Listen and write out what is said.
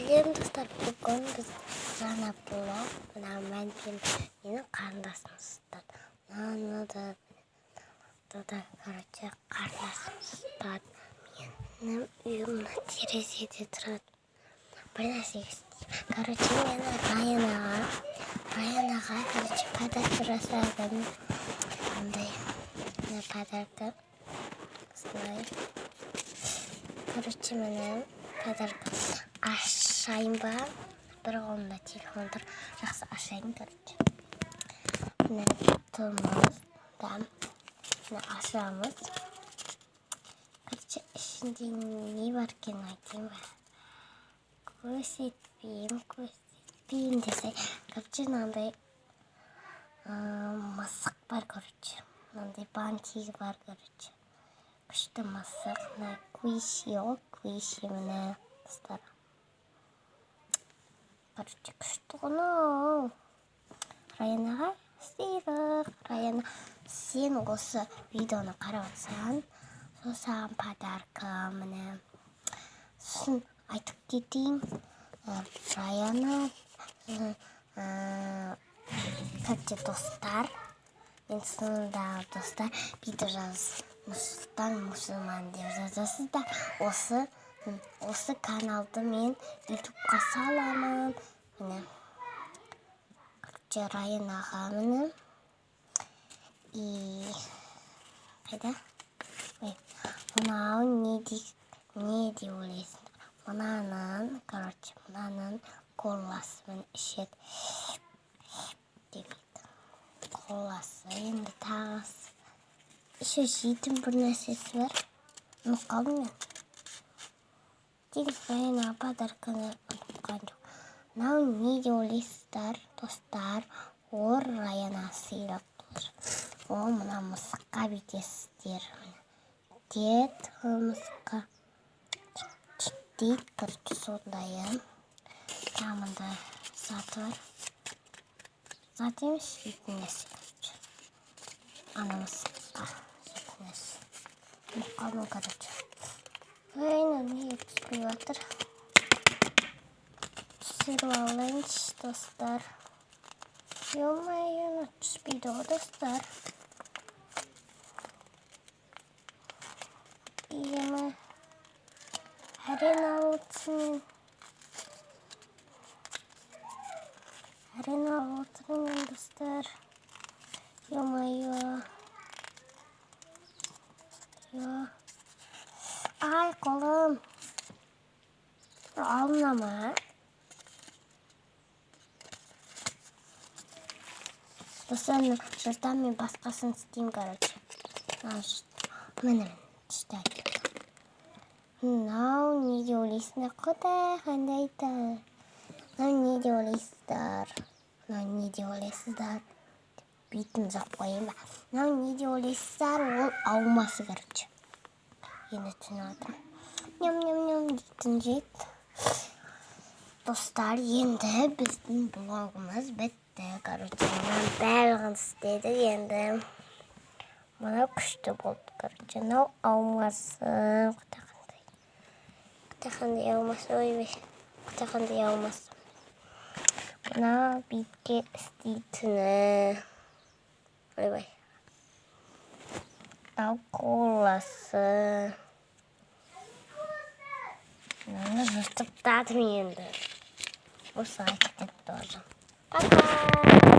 Сәлем достар, бүгін біз жаңа блог мәнтен менің қарындасым ұстады. Короче, қарындасым ұстады. Менің үйімнің терезеде тұрады. Бір нәрсе істеймін. Короче, мені Раянаға, подарок жасадым. Андай подарокты осылай. Короче, мені подарок ашайын ба? Бір қолымда телефон тұр. Жақсы ашайын, короче. Мені тұрмыз. Мені ашамыз. Короче, ішінде не бар екен айтайын ба? Көрсетпеймін десе. Короче, мынандай мысық бар, короче. Мынандай бантик бар, короче. Күшті мысық. Куиши міне достар. Короче, күшті ғына. Раянаға сыйлық. Раяна, сен осы видеоны қарап отырсаң, сол саған подаркам міне. Сосын айтып кетейін. Раяна, короче, достар. Мен сындағы достар видео жазып, Нұрсұлтан мұсылман деп жазасыздар. Осы каналды мен ютубқа саламын. Міне. Короче, Раянаға міне. Қайда? Мынау не деп ойлайсың? Мынаның коласымен ішеді. Қоласы енді тағыз. Еще жейтін бір нәрсесі бар. Ұмытып қалдым мен. Тек Раянаға подарканы ұмытқан жоқ. Мынау не деп ойлайсыздар, достар? Ол Раянаға сыйлық. Ол мына мысыққа бүйтесіздер. Дед мысыққа дейді, короче, сондайы. Тамында заты бар. Зат емес, жейтін нәрсе. Ана мысыққа жейтін нәрсе. Қалдым, короче. Не түспей жатыр. Түсіріп алайыншы, достар. Ё-моё, түспейді ғой, достар. Арена отырмын, достар. Ё-моё. Ай, қолым. Алына ма? Достар, жыртам мен басқасын істеймін, короче. Міне, түшті. Мынау не деп ойлайсыңдар? Құдай, қандай та. Мынау не деп ойлайсыздар? Бүйтім жақ қойын ба. Мынау не деп ойлайсыздар? Ол аумасы, короче. Енді түсініп отырмын. Ням-ням-ням дейтін жет. Достар, енді біздің блогымыз бітті. Короче, мұнан бәрін істеді енді. Мұна күшті болды, короче. Мынау аумасы. Құтақандай аумасы, ойбай. Құтақандай аумасы. Мұна битке істейтіні. Ойбай. Мынау коласы. Мынаны жыртып тадым енді. Осы айтып тоже. Пока!